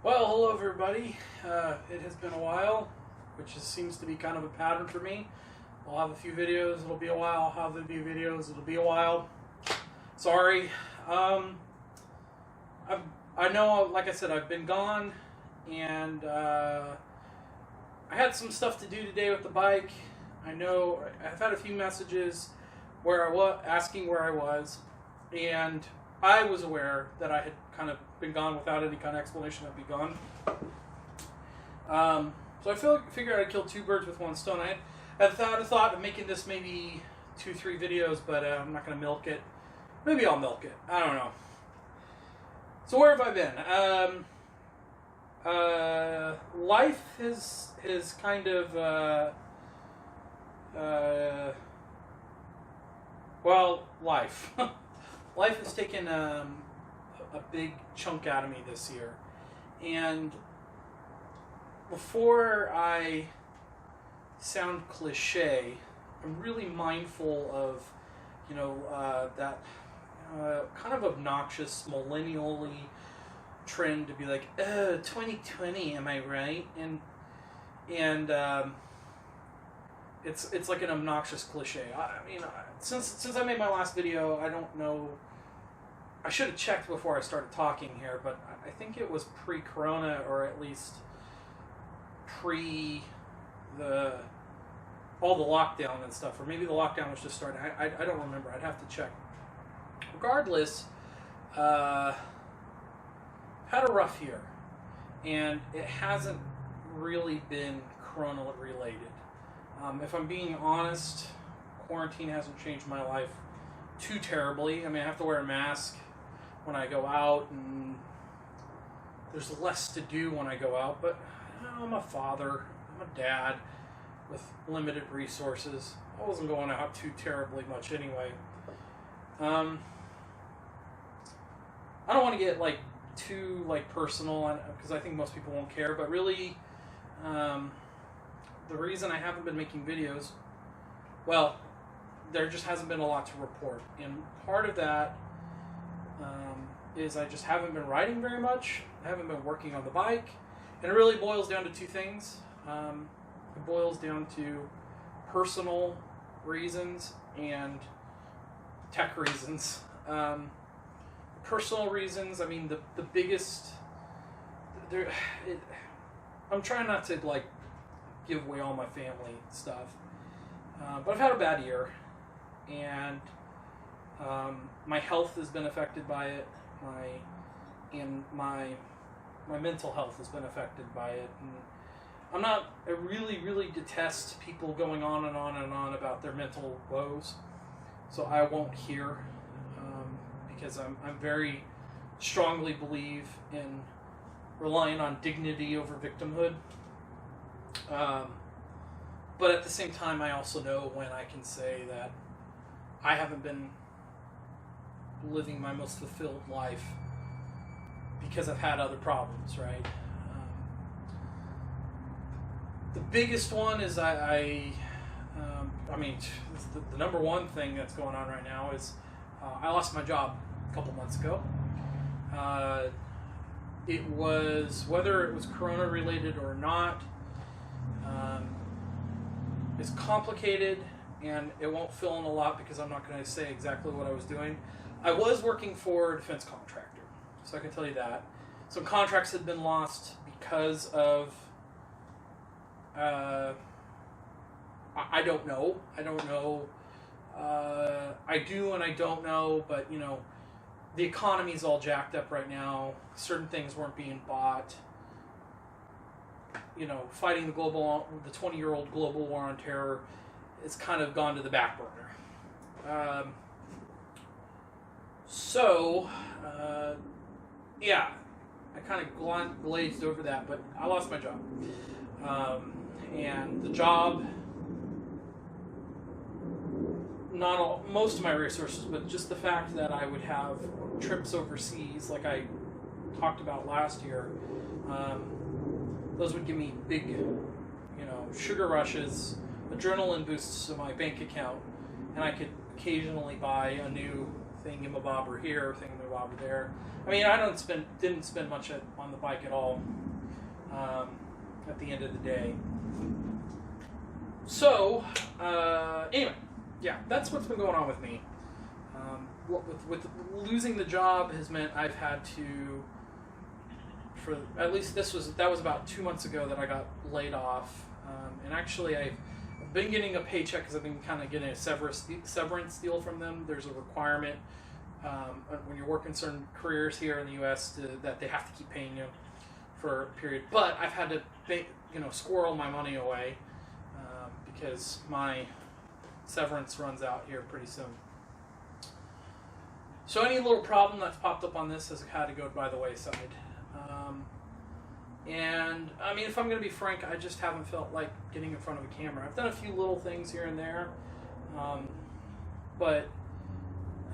Well, hello everybody. It has been a while, seems to be kind of a pattern for me. I'll have a few videos, it'll be a while. I'll have a few videos, it'll be a while. Sorry. I know, like I said, I've been gone, and I had some stuff to do today with the bike. I know I've had a few messages where I was asking where I was, and I was aware that I had kind of been gone without any kind of explanation. I'd be gone. So I figured I'd kill two birds with one stone. I had a thought of making this maybe 2-3 videos, but I'm not going to milk it. Maybe I'll milk it. I don't know. So where have I been? Life is kind of life. Life has taken a big chunk out of me this year, and before I sound cliche, I'm really mindful of, that kind of obnoxious millennial-y trend to be like, oh, 2020, am I right? And it's like an obnoxious cliche. I mean, since I made my last video, I don't know. I should have checked before I started talking here, but I think it was pre-corona, or at least pre all the lockdown and stuff, or maybe the lockdown was just starting. I don't remember. I'd have to check. Regardless, had a rough year, and it hasn't really been corona related. If I'm being honest, quarantine hasn't changed my life too terribly. I mean, I have to wear a mask when I go out, and there's less to do when I go out, but I'm a father, I'm a dad with limited resources. I wasn't going out too terribly much anyway. I don't want to get too personal, because I think most people won't care, but really the reason I haven't been making videos, well, there just hasn't been a lot to report, and part of that is I just haven't been riding very much. I haven't been working on the bike, and it really boils down to two things. It boils down to personal reasons and tech reasons. Personal reasons, I mean, the biggest, I'm trying not to give away all my family stuff, but I've had a bad year, and my health has been affected by it. My mental health has been affected by it, and I really detest people going on and on and on about their mental woes, so I won't hear, because I'm very strongly believe in relying on dignity over victimhood, but at the same time, I also know when I can say that I haven't been living my most fulfilled life because I've had other problems, right? The biggest one is the number one thing that's going on right now is I lost my job a couple months ago. It was, whether it was corona related or not, it's complicated, and it won't fill in a lot because I'm not going to say exactly what I was doing. I was working for a defense contractor, so I can tell you that. Some contracts had been lost because of, I don't know. I do and I don't know, but the economy's all jacked up right now. Certain things weren't being bought. Fighting the 20-year-old global war on terror, it's kind of gone to the back burner. I kind of glazed over that, but I lost my job. And the job, most of my resources, but just the fact that I would have trips overseas, like I talked about last year, those would give me big, sugar rushes, adrenaline boosts to my bank account, and I could occasionally buy a new thingamabobber here, thingamabobber there. I mean, I didn't spend much on the bike at all. At the end of the day. So anyway, yeah, that's what's been going on with me. With losing the job has meant I've had to, for at least that was about 2 months ago that I got laid off, and actually I've been getting a paycheck because I've been kind of getting a severance deal from them. There's a requirement when you're working certain careers here in the U.S. that they have to keep paying you for a period. But I've had to squirrel my money away because my severance runs out here pretty soon. So any little problem that's popped up on this has had to go by the wayside. And I mean, if I'm going to be frank, I just haven't felt like getting in front of a camera. I've done a few little things here and there, but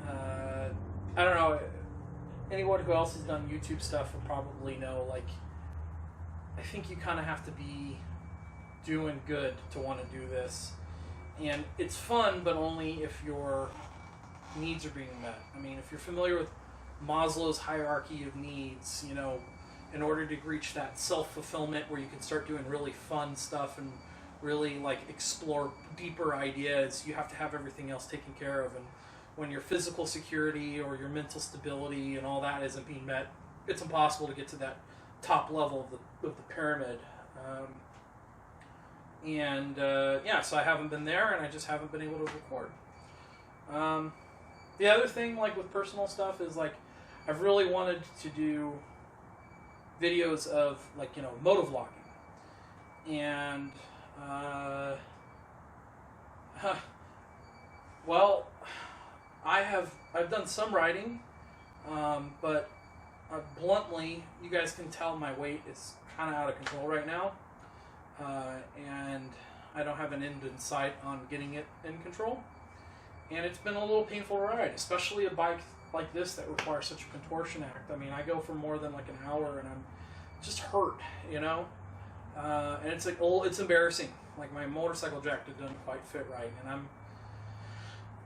I don't know. Anyone who else has done YouTube stuff will probably know, like, I think you kind of have to be doing good to want to do this. And it's fun, but only if your needs are being met. I mean, if you're familiar with Maslow's hierarchy of needs, in order to reach that self-fulfillment where you can start doing really fun stuff and really like explore deeper ideas, you have to have everything else taken care of. And when your physical security or your mental stability and all that isn't being met, it's impossible to get to that top level of the pyramid. So I haven't been there, and I just haven't been able to record. The other thing, like with personal stuff, is like I've really wanted to do videos of motovlogging, and well, I've done some riding, but bluntly, you guys can tell my weight is kind of out of control right now, and I don't have an end in sight on getting it in control. And it's been a little painful ride, especially a bike like this that requires such a contortion act. I mean, I go for more than like an hour and I'm just hurt, and it's like, it's embarrassing. Like my motorcycle jacket doesn't quite fit right, and I'm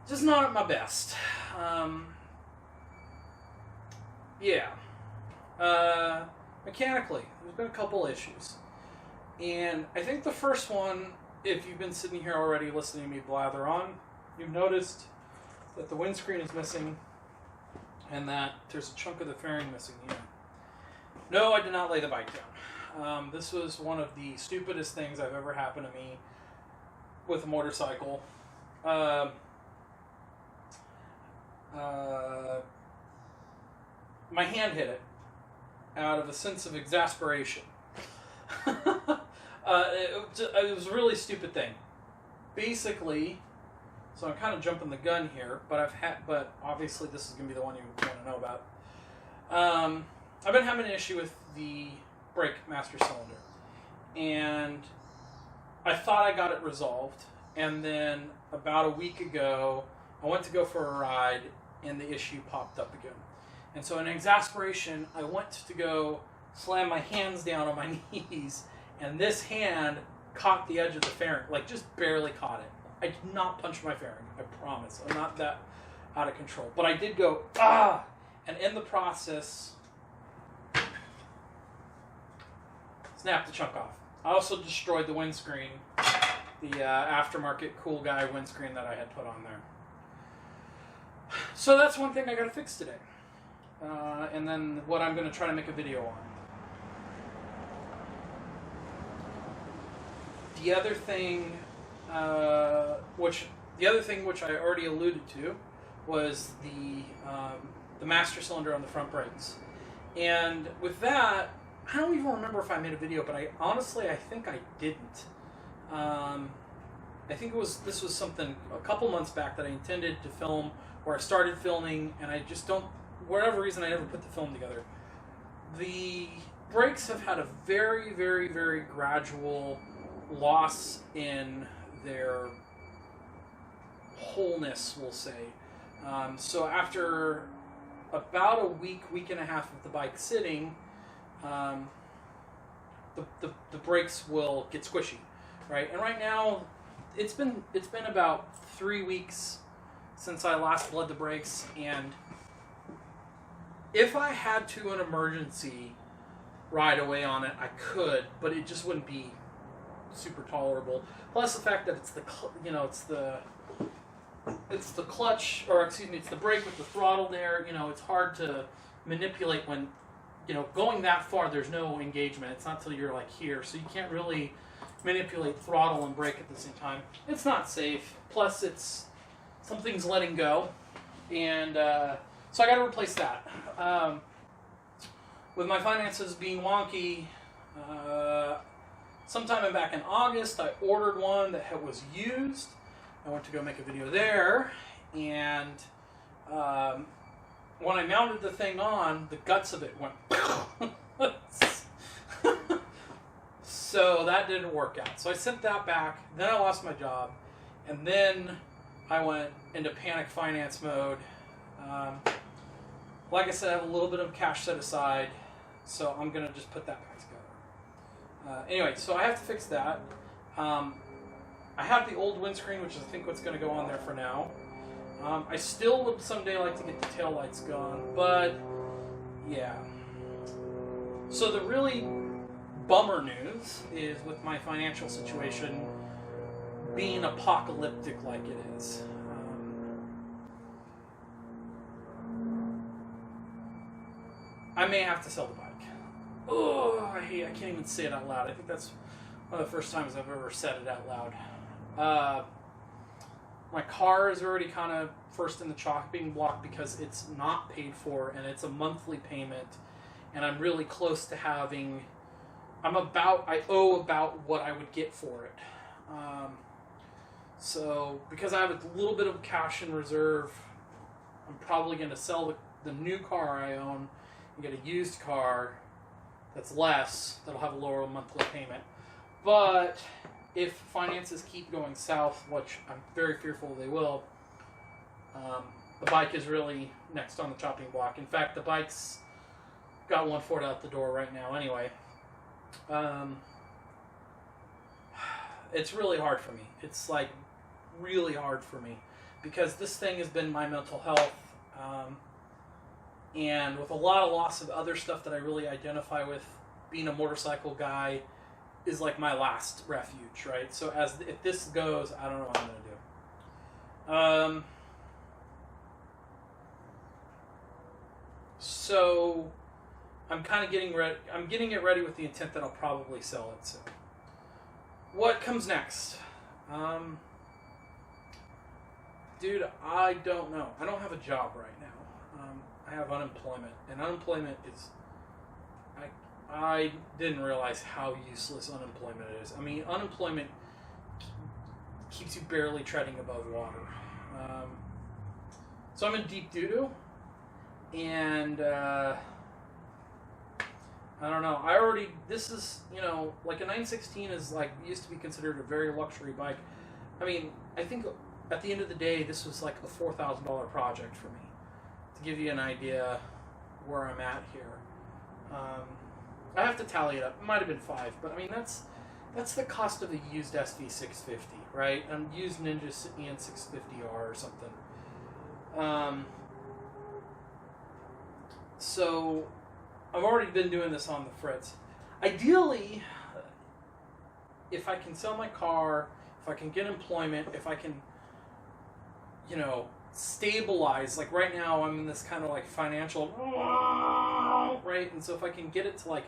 just not at my best. Mechanically, there's been a couple issues. And I think the first one, if you've been sitting here already listening to me blather on, you've noticed that the windscreen is missing and that there's a chunk of the fairing missing here. No, I did not lay the bike down. This was one of the stupidest things I've ever happened to me with a motorcycle. My hand hit it out of a sense of exasperation. It was a really stupid thing. Basically, so I'm kind of jumping the gun here, but obviously this is going to be the one you want to know about. I've been having an issue with the brake master cylinder, and I thought I got it resolved, and then about a week ago, I went to go for a ride, and the issue popped up again. And so in exasperation, I went to go slam my hands down on my knees, and this hand caught the edge of the fairing, like just barely caught it. I did not punch my fairing, I promise. I'm not that out of control. But I did go, ah! And in the process, snapped the chunk off. I also destroyed the windscreen, the aftermarket Cool Guy windscreen that I had put on there. So that's one thing I got to fix today. And then what I'm going to try to make a video on. The other thing which I already alluded to was the master cylinder on the front brakes. And with that, I don't even remember if I made a video, but I think I didn't. I think this was something a couple months back that I intended to film, where I started filming, and I just don't, for whatever reason, I never put the film together. The brakes have had a very, very, very gradual loss in their wholeness, we'll say. So after about a week and a half of the bike sitting, the brakes will get squishy, right? And right now, it's been about 3 weeks since I last bled the brakes, and if I had to an emergency ride away on it, I could, but it just wouldn't be super tolerable. Plus the fact that it's the clutch, or excuse me, it's the brake with the throttle there. It's hard to manipulate when, going that far. There's no engagement. It's not till you're like here, so you can't really manipulate throttle and brake at the same time. It's not safe. Plus, something's letting go, and so I got to replace that. With my finances being wonky, sometime back in August, I ordered one that was used. I went to go make a video there, and when I mounted the thing on, the guts of it went. So that didn't work out. So I sent that back. Then I lost my job, and then I went into panic finance mode. Like I said, I have a little bit of cash set aside, so I'm going to just put that back together. Anyway, so I have to fix that. I have the old windscreen, which is I think what's going to go on there for now. I still would someday like to get the taillights gone, but yeah. So the really bummer news is with my financial situation being apocalyptic like it is. I may have to sell the bike. Oh, I can't even say it out loud. I think that's one of the first times I've ever said it out loud. My car is already kind of first in the chopping block because it's not paid for and it's a monthly payment, and I'm really close to having. I owe about what I would get for it. So because I have a little bit of cash in reserve, I'm probably going to sell the new car I own and get a used car that's less, that'll have a lower monthly payment. But if finances keep going south, which I'm very fearful they will, the bike is really next on the chopping block. In fact, the bike's got one foot out the door right now anyway. It's really hard for me. It's like really hard for me because this thing has been my mental health, and with a lot of loss of other stuff that I really identify with, being a motorcycle guy is like my last refuge, right? So if this goes, I don't know what I'm going to do. So I'm kind of getting ready. I'm getting it ready with the intent that I'll probably sell it soon. What comes next? Dude, I don't know. I don't have a job right now. I have unemployment, and unemployment is. I didn't realize how useless unemployment is. I mean, unemployment keeps you barely treading above water. So I'm in deep doo-doo, and I don't know. This is, like a 916 is like, used to be considered a very luxury bike. I mean, I think at the end of the day, this was like a $4,000 project for me. To give you an idea where I'm at here. I have to tally it up. It might have been $5, but I mean, that's the cost of a used SV650, right? A used Ninja EN650R or something. So I've already been doing this on the fritz. Ideally, if I can sell my car, if I can get employment, if I can, stabilize, like right now I'm in this kind of like financial, right? And so if I can get it to like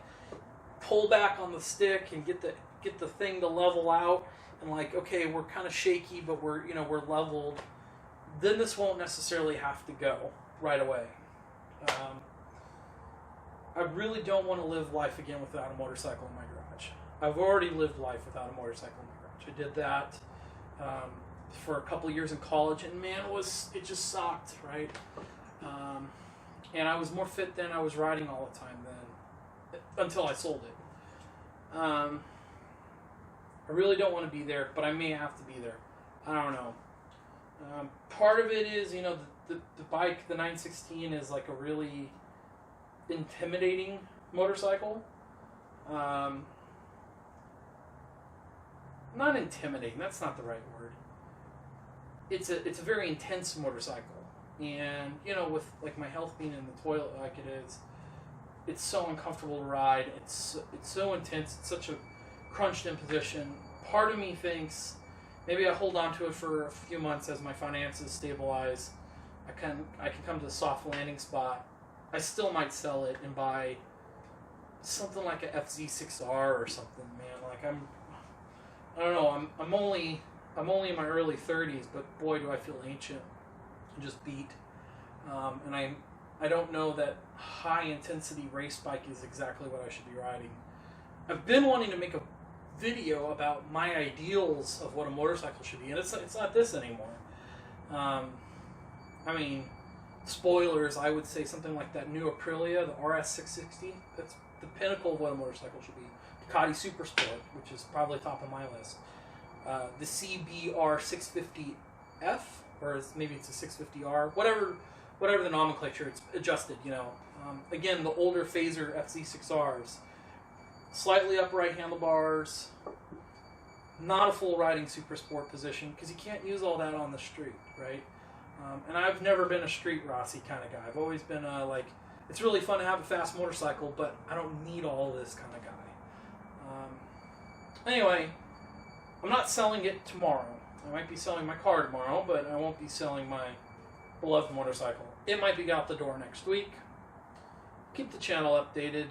pull back on the stick and get the thing to level out, and like, okay, we're kind of shaky, but we're leveled, then this won't necessarily have to go right away. I really don't want to live life again without a motorcycle in my garage. I've already lived life without a motorcycle in my garage. I did that for a couple of years in college, and man, it just sucked, right? And I was more fit then. I was riding all the time then, until I sold it. I really don't want to be there, but I may have to be there. I don't know. Part of it is, the bike, the 916, is like a really intimidating motorcycle. Not intimidating, that's not the right word. it's a very intense motorcycle, and with like my health being in the toilet like it is, it's so uncomfortable to ride. It's so intense. It's such a crunched in position. Part of me thinks maybe I hold on to it for a few months as my finances stabilize. I can come to a soft landing spot. I still might sell it and buy something like a FZ6R or something, man. Like I don't know. I'm only in my early 30s, but boy, do I feel ancient and just beat. And I don't know that high intensity race bike is exactly what I should be riding. I've been wanting to make a video about my ideals of what a motorcycle should be, and it's not this anymore. I mean, spoilers, I would say something like that new Aprilia, the RS660. That's the pinnacle of what a motorcycle should be. Ducati Supersport, which is probably top of my list. The CBR 650F, or maybe it's a 650R, whatever the nomenclature, it's adjusted, again, the older Phaser FZ6Rs. Slightly upright handlebars, not a full riding super sport position, because you can't use all that on the street, right? And I've never been a street Rossi kind of guy. I've always been it's really fun to have a fast motorcycle, but I don't need all this kind of guy. Anyway, I'm not selling it tomorrow. I might be selling my car tomorrow, but I won't be selling my beloved motorcycle. It might be out the door next week. Keep the channel updated.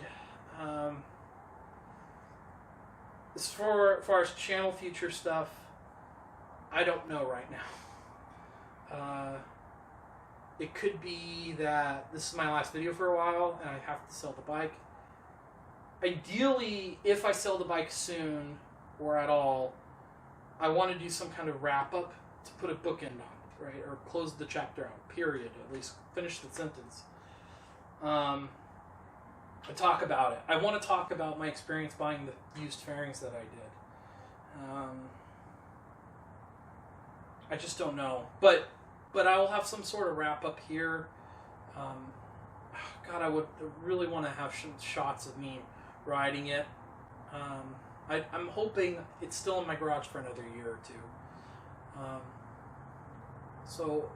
As far as channel future stuff, I don't know right now. It could be that this is my last video for a while and I have to sell the bike. Ideally, if I sell the bike soon or at all, I want to do some kind of wrap-up to put a bookend on it, right? Or close the chapter out, period. At least finish the sentence. I talk about it. I want to talk about my experience buying the used fairings that I did. I just don't know. But I will have some sort of wrap-up here. God, I would really want to have shots of me riding it. I'm hoping it's still in my garage for another year or two. So,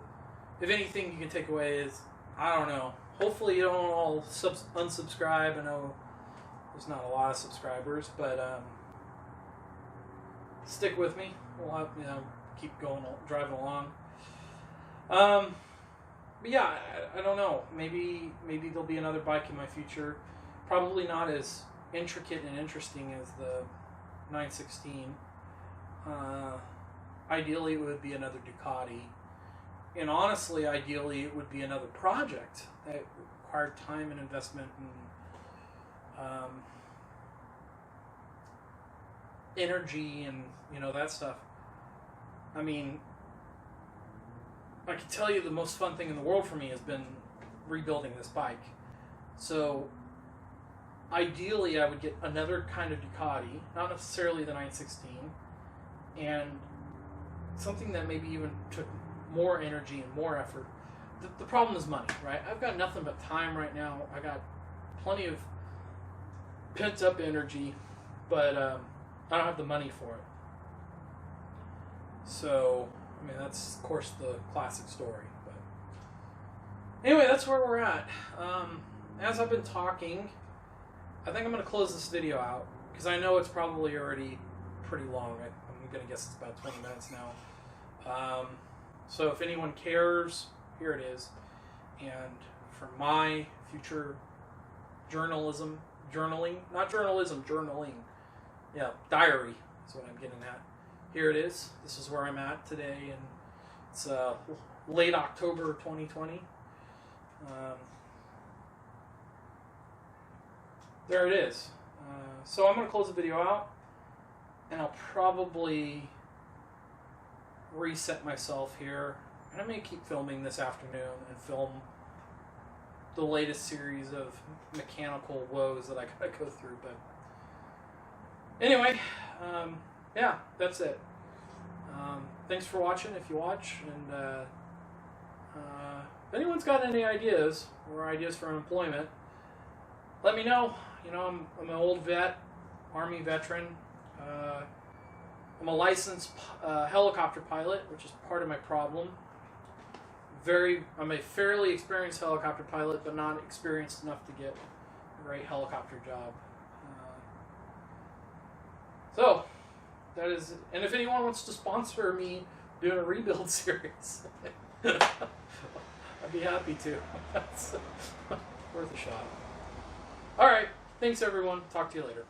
if anything you can take away is, I don't know. Hopefully you don't all unsubscribe. I know there's not a lot of subscribers, but stick with me. We'll have, keep going, driving along. But yeah, I don't know. Maybe there'll be another bike in my future. Probably not as intricate and interesting as the 916. Ideally, it would be another Ducati. And honestly, ideally, it would be another project that required time and investment and energy and, that stuff. I mean, I can tell you the most fun thing in the world for me has been rebuilding this bike. So, ideally, I would get another kind of Ducati, not necessarily the 916, and something that maybe even took more energy and more effort. The problem is money, right? I've got nothing but time right now. I got plenty of pent-up energy, but I don't have the money for it. So, I mean, that's, of course, the classic story. But anyway, that's where we're at. As I've been talking, I think I'm going to close this video out, because I know it's probably already pretty long. I'm going to guess it's about 20 minutes now. So if anyone cares, here it is. And for my future journalism, journaling, yeah, diary is what I'm getting at. Here it is. This is where I'm at today, and it's late October 2020. There it is. So I'm going to close the video out, and I'll probably reset myself here. And I may keep filming this afternoon and film the latest series of mechanical woes that I gotta go through. But anyway, yeah, that's it. Thanks for watching, if you watch, and if anyone's got any ideas or ideas for employment, let me know. I'm an old vet, Army veteran. I'm a licensed helicopter pilot, which is part of my problem. I'm a fairly experienced helicopter pilot, but not experienced enough to get a great helicopter job. So, that is, and if anyone wants to sponsor me doing a rebuild series, I'd be happy to. That's worth a shot. All right, thanks everyone. Talk to you later.